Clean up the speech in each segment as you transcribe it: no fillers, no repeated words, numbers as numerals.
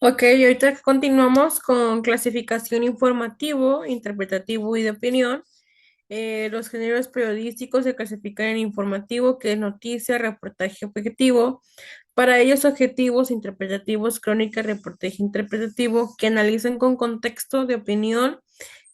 Ok, y ahorita continuamos con clasificación informativo, interpretativo y de opinión. Los géneros periodísticos se clasifican en informativo, que es noticia, reportaje objetivo. Para ellos, objetivos, interpretativos, crónica, reportaje interpretativo, que analizan con contexto de opinión,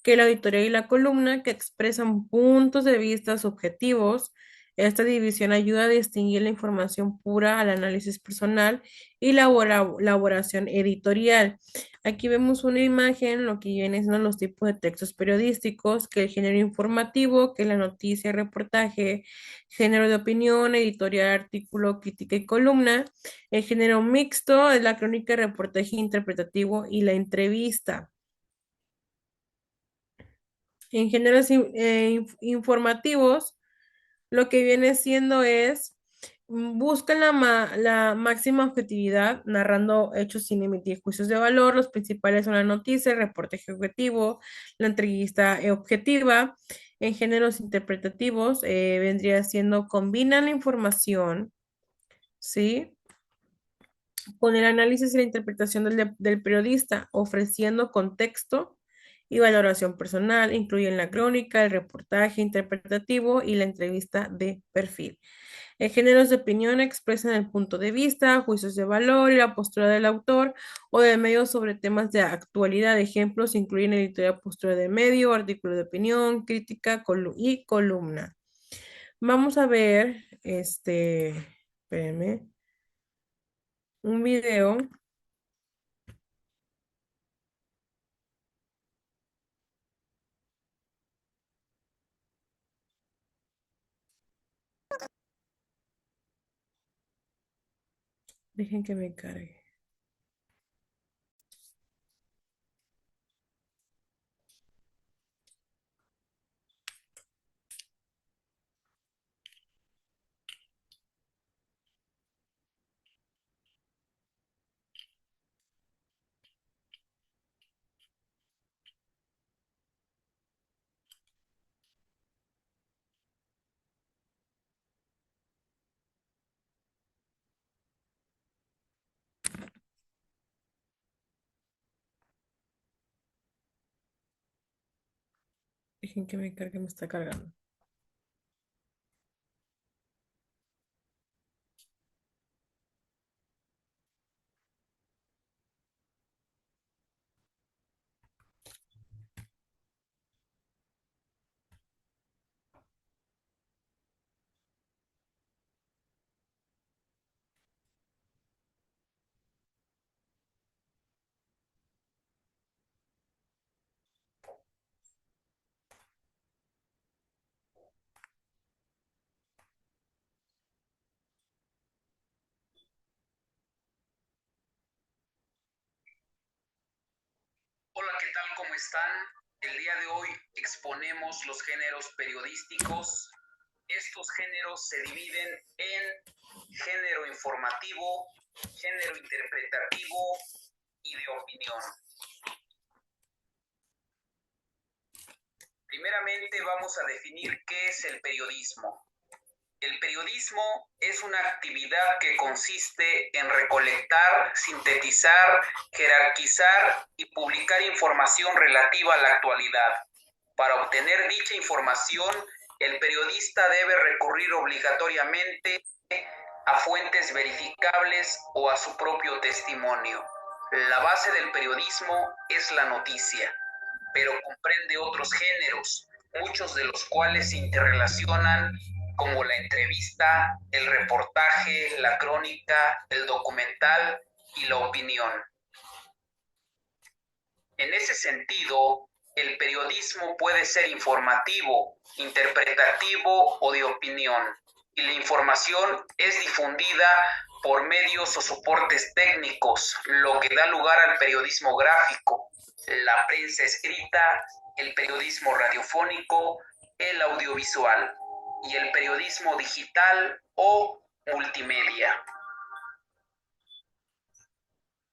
que la editorial y la columna, que expresan puntos de vista subjetivos. Esta división ayuda a distinguir la información pura al análisis personal y la elaboración editorial. Aquí vemos una imagen, lo que vienen siendo los tipos de textos periodísticos, que el género informativo, que es la noticia, reportaje, género de opinión, editorial, artículo, crítica y columna. El género mixto es la crónica, reportaje interpretativo y la entrevista. En géneros informativos, lo que viene siendo es, buscan la máxima objetividad, narrando hechos sin emitir juicios de valor. Los principales son la noticia, el reportaje objetivo, la entrevista objetiva. En géneros interpretativos, vendría siendo, combinan la información, ¿sí? Con el análisis y la interpretación del periodista, ofreciendo contexto y valoración personal. Incluyen la crónica, el reportaje interpretativo y la entrevista de perfil. Géneros de opinión expresan el punto de vista, juicios de valor y la postura del autor o del medio sobre temas de actualidad. Ejemplos incluyen editorial, postura de medio, artículo de opinión, crítica y columna. Vamos a ver, espérenme, un video. Dejen que me cargue. Dejen que me cargue, me está cargando. Hola, ¿qué tal? ¿Cómo están? El día de hoy exponemos los géneros periodísticos. Estos géneros se dividen en género informativo, género interpretativo y de opinión. Primeramente vamos a definir qué es el periodismo. El periodismo es una actividad que consiste en recolectar, sintetizar, jerarquizar y publicar información relativa a la actualidad. Para obtener dicha información, el periodista debe recurrir obligatoriamente a fuentes verificables o a su propio testimonio. La base del periodismo es la noticia, pero comprende otros géneros, muchos de los cuales se interrelacionan, como la entrevista, el reportaje, la crónica, el documental y la opinión. En ese sentido, el periodismo puede ser informativo, interpretativo o de opinión, y la información es difundida por medios o soportes técnicos, lo que da lugar al periodismo gráfico, la prensa escrita, el periodismo radiofónico, el audiovisual y el periodismo digital o multimedia.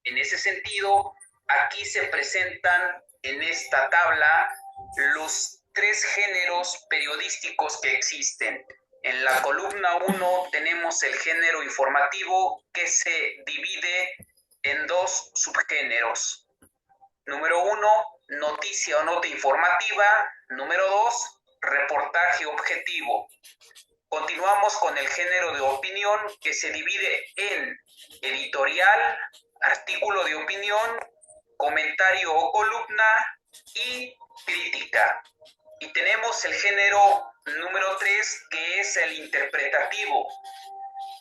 En ese sentido, aquí se presentan en esta tabla los tres géneros periodísticos que existen. En la columna 1 tenemos el género informativo, que se divide en dos subgéneros. Número 1, noticia o nota informativa. Número 2, reportaje objetivo. Continuamos con el género de opinión, que se divide en editorial, artículo de opinión, comentario o columna y crítica. Y tenemos el género número 3, que es el interpretativo.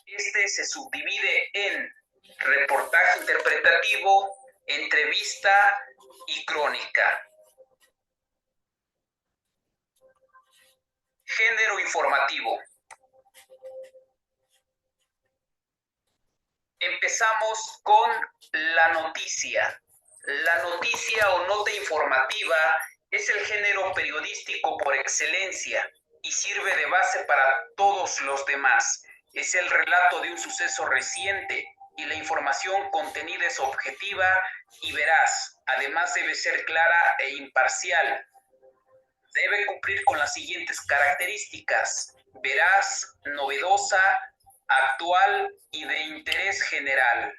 Este se subdivide en reportaje interpretativo, entrevista y crónica. Género informativo. Empezamos con la noticia. La noticia o nota informativa es el género periodístico por excelencia y sirve de base para todos los demás. Es el relato de un suceso reciente y la información contenida es objetiva y veraz. Además, debe ser clara e imparcial. Debe cumplir con las siguientes características: veraz, novedosa, actual y de interés general.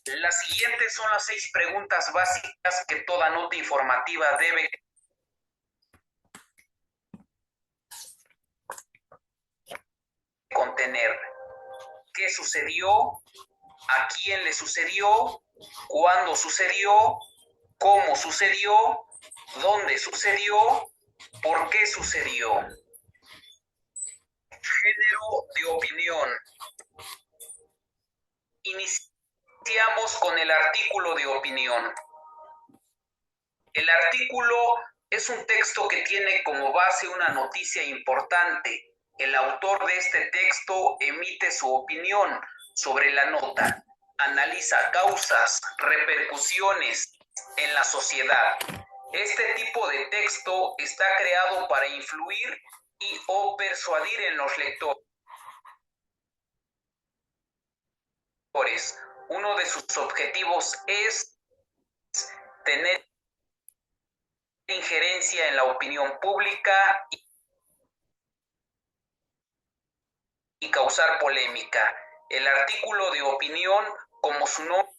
Las siguientes son las 6 preguntas básicas que toda nota informativa debe contener. ¿Qué sucedió? ¿A quién le sucedió? ¿Cuándo sucedió? ¿Cómo sucedió? ¿Dónde sucedió? ¿Por qué sucedió? Género de opinión. Iniciamos con el artículo de opinión. El artículo es un texto que tiene como base una noticia importante. El autor de este texto emite su opinión sobre la nota, analiza causas, repercusiones en la sociedad. Este tipo de texto está creado para influir y o persuadir en los lectores. Uno de sus objetivos es tener injerencia en la opinión pública y causar polémica. El artículo de opinión, como su nombre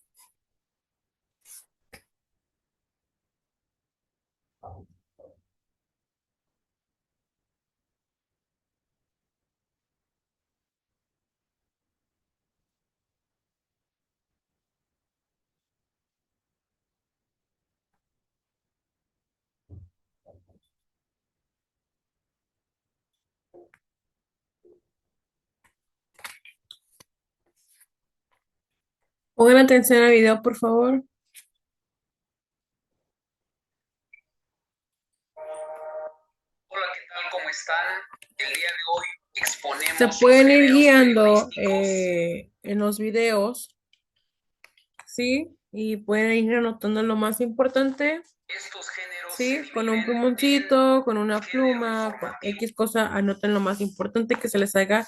Pongan atención al video, por favor. Hola, ¿qué tal? ¿Cómo están? El día de hoy exponemos Se los pueden ir géneros guiando periodísticos. en los videos, ¿sí? Y pueden ir anotando lo más importante, Estos géneros se ¿sí? Con un dividen plumoncito, con en una género pluma, con informativo. X cosa, anoten lo más importante que se les haga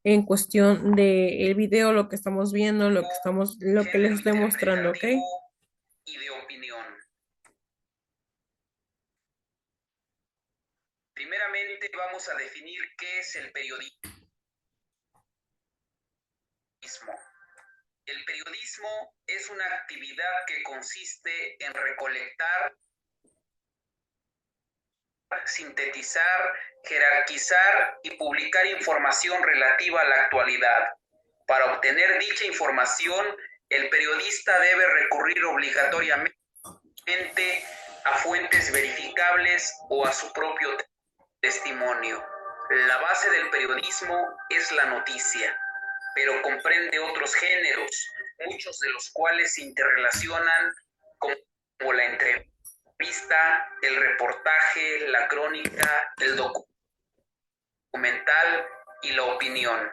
en cuestión de el video, lo que estamos viendo, lo que les Género estoy mostrando, ¿ok? interpretativo y de opinión. Primeramente vamos a definir qué es el periodismo. El periodismo es una actividad que consiste en recolectar, sintetizar, jerarquizar y publicar información relativa a la actualidad. Para obtener dicha información, el periodista debe recurrir obligatoriamente a fuentes verificables o a su propio testimonio. La base del periodismo es la noticia, pero comprende otros géneros, muchos de los cuales se interrelacionan, como la entrevista, el reportaje, la crónica, el documental y la opinión.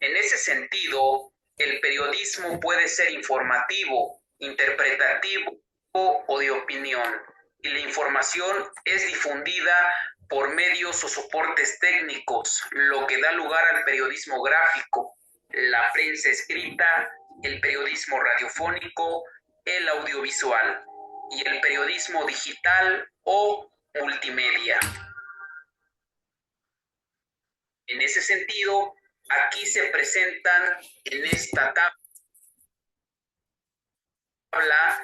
En ese sentido, el periodismo puede ser informativo, interpretativo o de opinión, y la información es difundida por medios o soportes técnicos, lo que da lugar al periodismo gráfico, la prensa escrita, el periodismo radiofónico, el audiovisual y el periodismo digital o multimedia. En ese sentido, aquí se presentan en esta tabla habla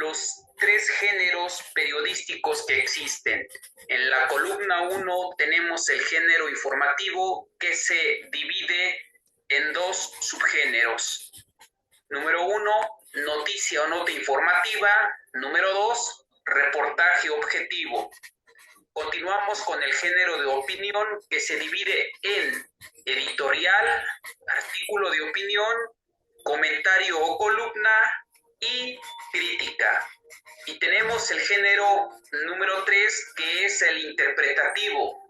los tres géneros periodísticos que existen. En la columna 1 tenemos el género informativo, que se divide en dos subgéneros. Número 1, noticia o nota informativa. Número 2, reportaje objetivo. Continuamos con el género de opinión, que se divide en editorial, artículo de opinión, comentario o columna y crítica. Y tenemos el género número 3, que es el interpretativo.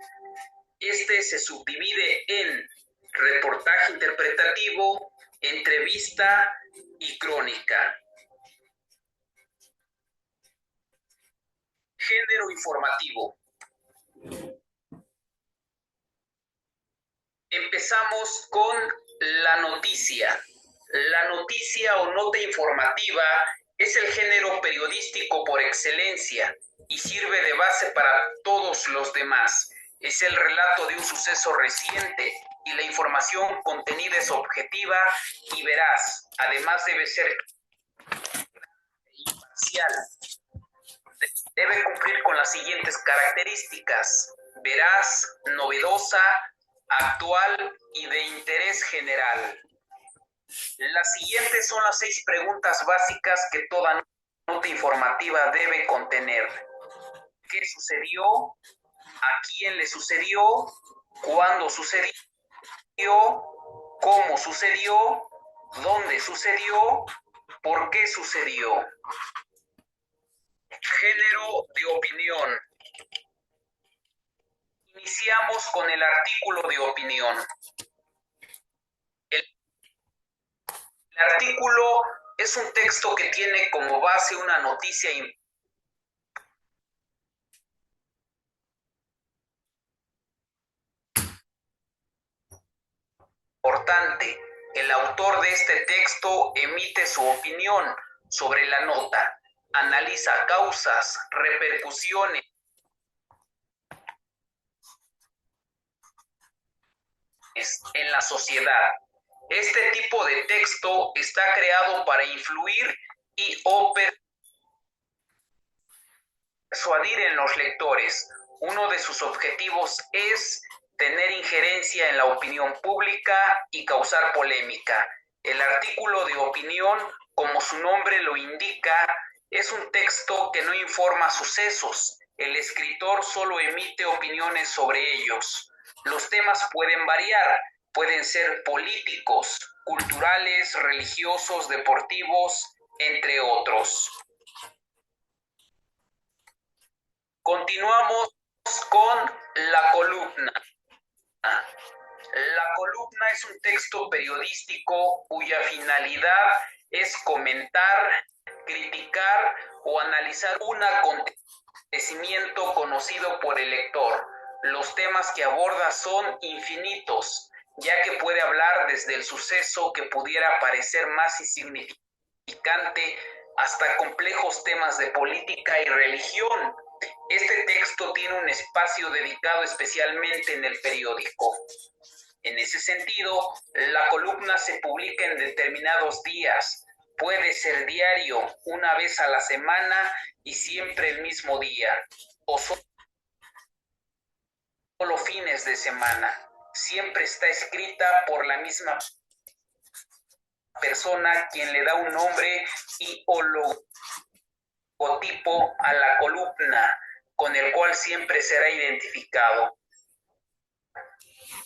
Este se subdivide en reportaje interpretativo, entrevista y crónica. Género informativo. Empezamos con la noticia. La noticia o nota informativa es el género periodístico por excelencia y sirve de base para todos los demás. Es el relato de un suceso reciente y la información contenida es objetiva y veraz. Además debe ser imparcial. Debe cumplir con las siguientes características: veraz, novedosa, actual y de interés general. Las siguientes son las 6 preguntas básicas que toda nota informativa debe contener. ¿Qué sucedió? ¿A quién le sucedió? ¿Cuándo sucedió? ¿Cómo sucedió? ¿Dónde sucedió? ¿Por qué sucedió? Género de opinión. Iniciamos con el artículo de opinión. El artículo es un texto que tiene como base una noticia importante. El autor de este texto emite su opinión sobre la nota, analiza causas, repercusiones en la sociedad. Este tipo de texto está creado para influir y o persuadir en los lectores. Uno de sus objetivos es tener injerencia en la opinión pública y causar polémica. El artículo de opinión, como su nombre lo indica, es un texto que no informa sucesos. El escritor solo emite opiniones sobre ellos. Los temas pueden variar, pueden ser políticos, culturales, religiosos, deportivos, entre otros. Continuamos con la columna. La columna es un texto periodístico cuya finalidad es comentar, criticar o analizar un acontecimiento conocido por el lector. Los temas que aborda son infinitos, ya que puede hablar desde el suceso que pudiera parecer más insignificante hasta complejos temas de política y religión. Este texto tiene un espacio dedicado especialmente en el periódico. En ese sentido, la columna se publica en determinados días. Puede ser diario, una vez a la semana y siempre el mismo día, o solo fines de semana. Siempre está escrita por la misma persona, quien le da un nombre y o logotipo a la columna, con el cual siempre será identificado.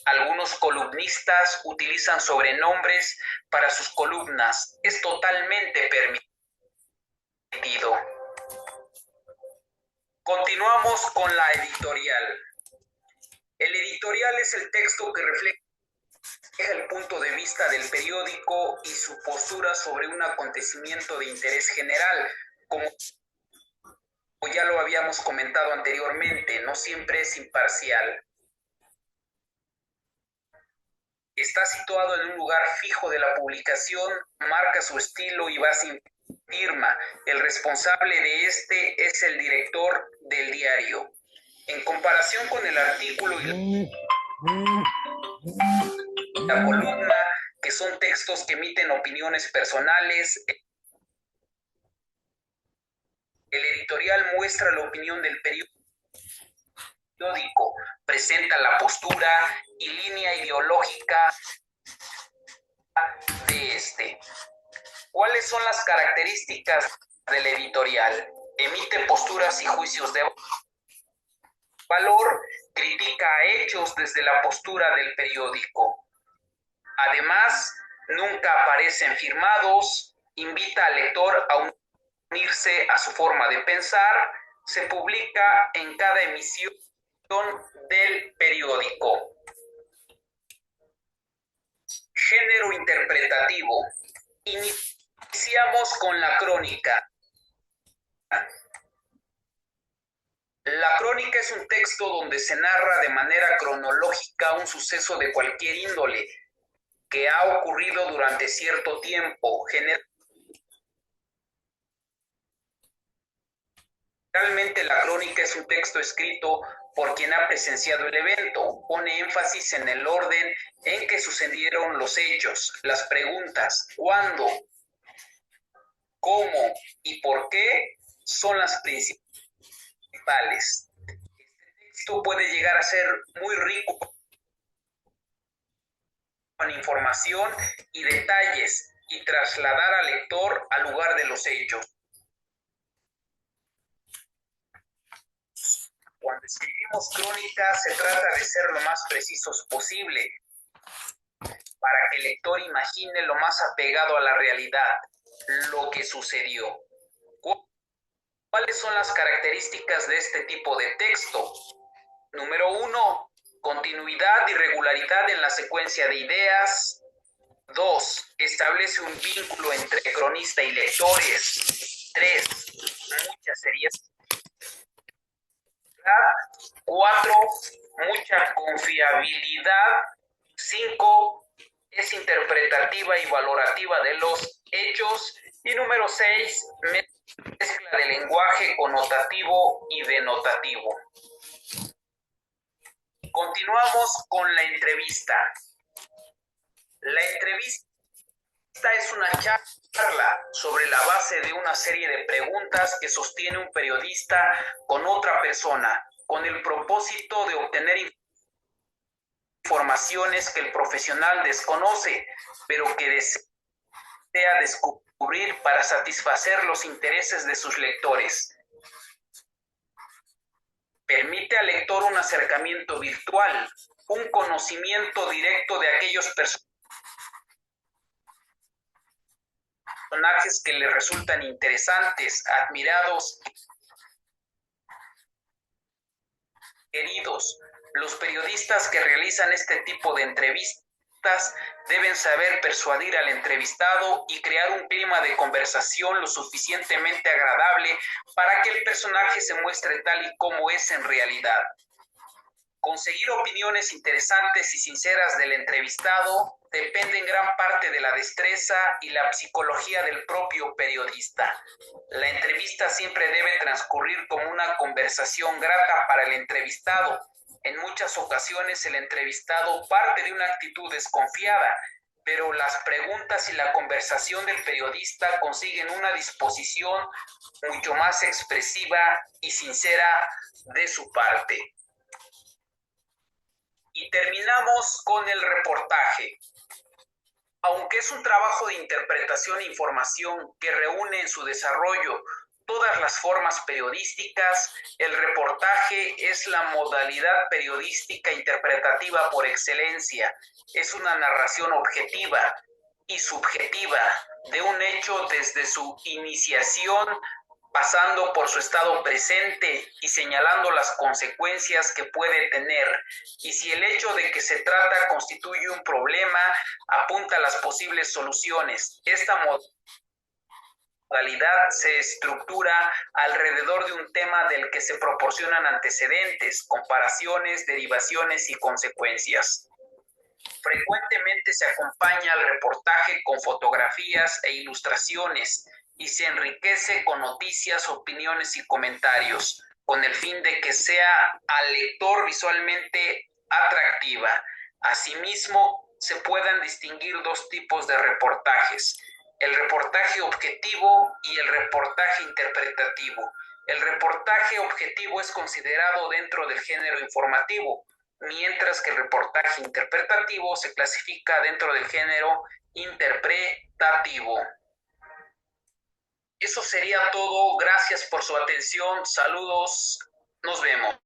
Algunos columnistas utilizan sobrenombres para sus columnas. Es totalmente permitido. Continuamos con la editorial. El editorial es el texto que refleja el punto de vista del periódico y su postura sobre un acontecimiento de interés general. Como ya lo habíamos comentado anteriormente, no siempre es imparcial. Está situado en un lugar fijo de la publicación, marca su estilo y va sin firma. El responsable de este es el director del diario. En comparación con el artículo y la columna, que son textos que emiten opiniones personales, El editorial muestra la opinión del periódico, presenta la postura y línea ideológica de este. ¿Cuáles son las características del editorial? Emite posturas y juicios de valor, critica hechos desde la postura del periódico. Además, nunca aparecen firmados, invita al lector a unirse a su forma de pensar, se publica en cada emisión del periódico. Género interpretativo. Iniciamos con la crónica. La crónica es un texto donde se narra de manera cronológica un suceso de cualquier índole que ha ocurrido durante cierto tiempo. Generalmente la crónica es un texto escrito por quien ha presenciado el evento, pone énfasis en el orden en que sucedieron los hechos, las preguntas, cuándo, cómo y por qué son las principales. Este texto puede llegar a ser muy rico en información y detalles y trasladar al lector al lugar de los hechos. Cuando escribimos crónica se trata de ser lo más precisos posible para que el lector imagine lo más apegado a la realidad, lo que sucedió. ¿Cuáles son las características de este tipo de texto? Número 1, continuidad y regularidad en la secuencia de ideas. 2, establece un vínculo entre cronista y lectores. 3, mucha seriedad. 4, mucha confiabilidad. 5, es interpretativa y valorativa de los hechos. Y número 6, mezcla de lenguaje connotativo y denotativo. Continuamos con la entrevista. La entrevista es una charla sobre la base de una serie de preguntas que sostiene un periodista con otra persona, con el propósito de obtener informaciones que el profesional desconoce, pero que desea descubrir para satisfacer los intereses de sus lectores. Permite al lector un acercamiento virtual, un conocimiento directo de aquellos personajes que le resultan interesantes, admirados, queridos. Los periodistas que realizan este tipo de entrevistas deben saber persuadir al entrevistado y crear un clima de conversación lo suficientemente agradable para que el personaje se muestre tal y como es en realidad. Conseguir opiniones interesantes y sinceras del entrevistado depende en gran parte de la destreza y la psicología del propio periodista. La entrevista siempre debe transcurrir como una conversación grata para el entrevistado. En muchas ocasiones el entrevistado parte de una actitud desconfiada, pero las preguntas y la conversación del periodista consiguen una disposición mucho más expresiva y sincera de su parte. Y terminamos con el reportaje. Aunque es un trabajo de interpretación e información que reúne en su desarrollo todas las formas periodísticas, el reportaje es la modalidad periodística interpretativa por excelencia. Es una narración objetiva y subjetiva de un hecho desde su iniciación, pasando por su estado presente y señalando las consecuencias que puede tener. Y si el hecho de que se trata constituye un problema, apunta a las posibles soluciones. Esta modalidad se estructura alrededor de un tema del que se proporcionan antecedentes, comparaciones, derivaciones y consecuencias. Frecuentemente se acompaña al reportaje con fotografías e ilustraciones y se enriquece con noticias, opiniones y comentarios, con el fin de que sea al lector visualmente atractiva. Asimismo, se puedan distinguir dos tipos de reportajes: el reportaje objetivo y el reportaje interpretativo. El reportaje objetivo es considerado dentro del género informativo, mientras que el reportaje interpretativo se clasifica dentro del género interpretativo. Eso sería todo. Gracias por su atención. Saludos. Nos vemos.